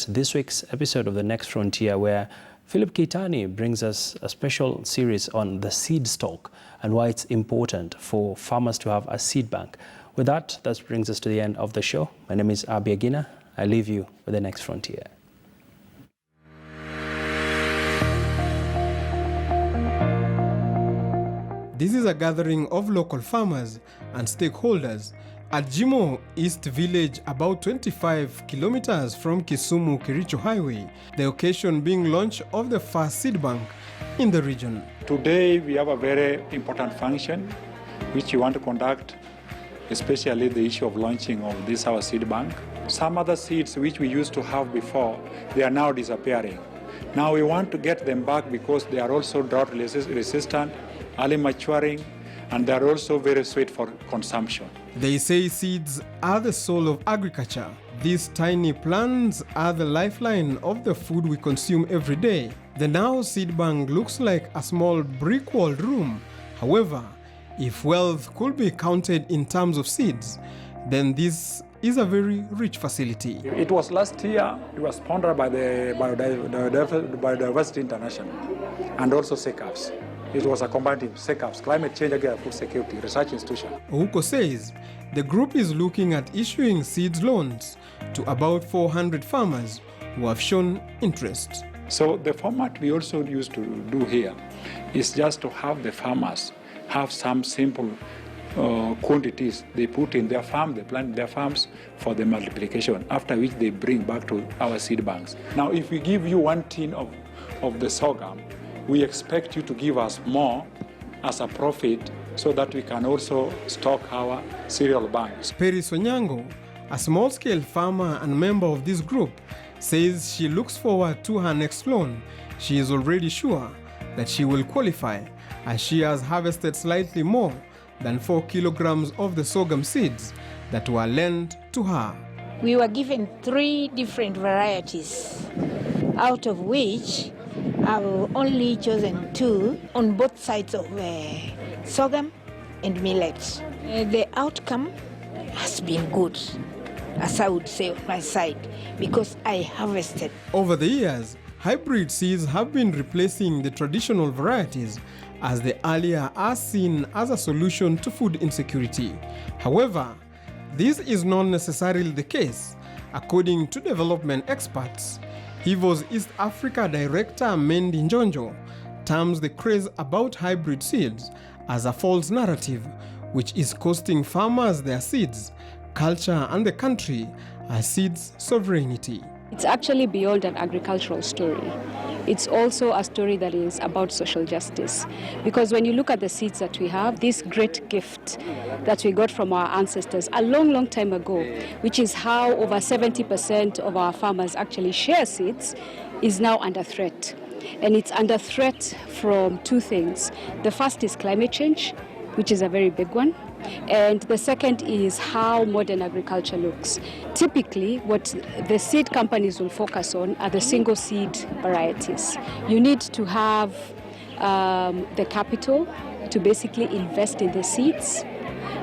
to this week's episode of The Next Frontier, where Philip Keitani brings us a special series on the seed stock and why it's important for farmers to have a seed bank. With that brings us to the end of the show. My name is Abi Agina. I leave you with The Next Frontier. This is a gathering of local farmers and stakeholders at Jimo East Village, about 25 kilometers from Kisumu-Kericho Highway, the occasion being launch of the first seed bank in the region. Today we have a very important function which we want to conduct, especially the issue of launching of this our seed bank. Some other seeds which we used to have before, they are now disappearing. Now we want to get them back because they are also drought resistant, early maturing, and they are also very sweet for consumption. They say seeds are the soul of agriculture. These tiny plants are the lifeline of the food we consume every day. The now seed bank looks like a small brick-walled room. However, if wealth could be counted in terms of seeds, then this is a very rich facility. It was last year, it was sponsored by the Biodiversity International and also SECAFs. It was a combined SECAFs, Climate Change and Food Security Research Institution. Ouko says the group is looking at issuing seeds loans to about 400 farmers who have shown interest. So the format we also used to do here is just to have the farmers have some simple quantities they put in their farm, they plant their farms for the multiplication, after which they bring back to our seed banks. Now, if we give you 1 tin of the sorghum, we expect you to give us more as a profit so that we can also stock our cereal banks. Peri Sonyango, a small-scale farmer and member of this group, says she looks forward to her next loan. She is already sure that she will qualify, as she has harvested slightly more than 4 kilograms of the sorghum seeds that were lent to her. We were given 3 different varieties, out of which I've only chosen 2 on both sides of sorghum and millet. The outcome has been good, as I would say on my side, because I harvested. Over the years, hybrid seeds have been replacing the traditional varieties, as the earlier are seen as a solution to food insecurity. However, this is not necessarily the case, according to development experts. Hivos East Africa Director Mendi Njonjo terms the craze about hybrid seeds as a false narrative, which is costing farmers their seeds, culture, and the country a seeds sovereignty. It's actually beyond an agricultural story. It's also a story that is about social justice. Because when you look at the seeds that we have, this great gift that we got from our ancestors a long, long time ago, which is how over 70% of our farmers actually share seeds, is now under threat. And it's under threat from 2 things. The first is climate change, which is a very big one. And the second is how modern agriculture looks. Typically, what the seed companies will focus on are the single seed varieties. You need to have the capital to basically invest in the seeds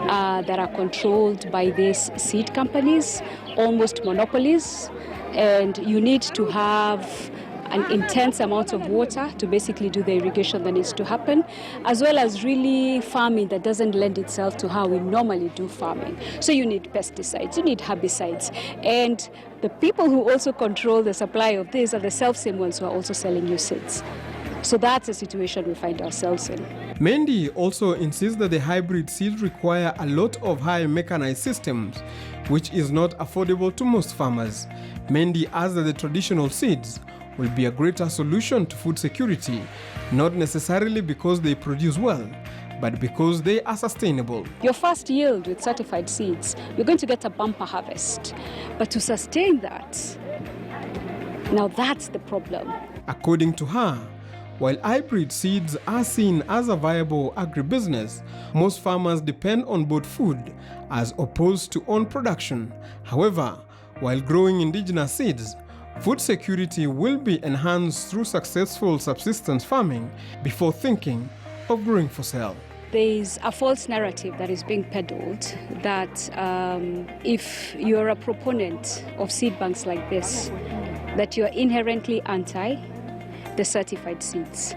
that are controlled by these seed companies, almost monopolies. And you need to have an intense amount of water to basically do the irrigation that needs to happen, as well as really farming that doesn't lend itself to how we normally do farming. So you need pesticides, you need herbicides, and the people who also control the supply of this are the self-same ones who are also selling you seeds. So that's the situation we find ourselves in. Mendi also insists that the hybrid seeds require a lot of high mechanized systems, which is not affordable to most farmers. Mendi adds that the traditional seeds will be a greater solution to food security, not necessarily because they produce well, but because they are sustainable. Your first yield with certified seeds, you're going to get a bumper harvest. But to sustain that, now that's the problem. According to her, while hybrid seeds are seen as a viable agribusiness, most farmers depend on both food as opposed to own production. However, while growing indigenous seeds, food security will be enhanced through successful subsistence farming before thinking of growing for sale. There's a false narrative that is being peddled that if you're a proponent of seed banks like this, that you're inherently anti the certified seeds.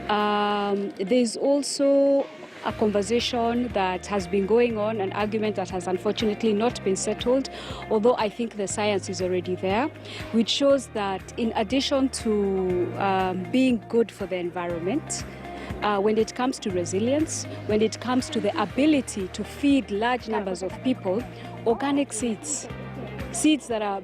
There's also a conversation that has been going on, an argument that has unfortunately not been settled, although I think the science is already there, which shows that in addition to being good for the environment, when it comes to resilience, when it comes to the ability to feed large numbers of people, organic seeds that are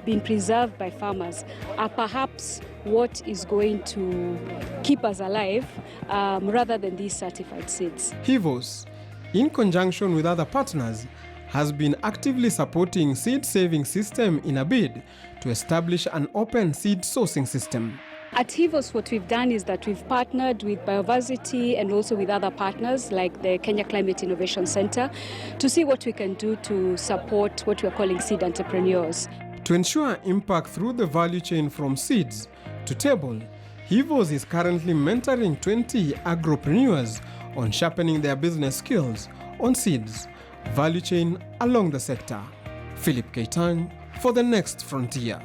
being preserved by farmers are perhaps what is going to keep us alive rather than these certified seeds. Hivos, in conjunction with other partners, has been actively supporting seed saving system in a bid to establish an open seed sourcing system. At Hivos, what we've done is that we've partnered with Biodiversity and also with other partners like the Kenya Climate Innovation Center to see what we can do to support what we're calling seed entrepreneurs. To ensure impact through the value chain from seeds to table, Hivos is currently mentoring 20 agropreneurs on sharpening their business skills on seeds, value chain along the sector. Philip Keitany for The Next Frontier.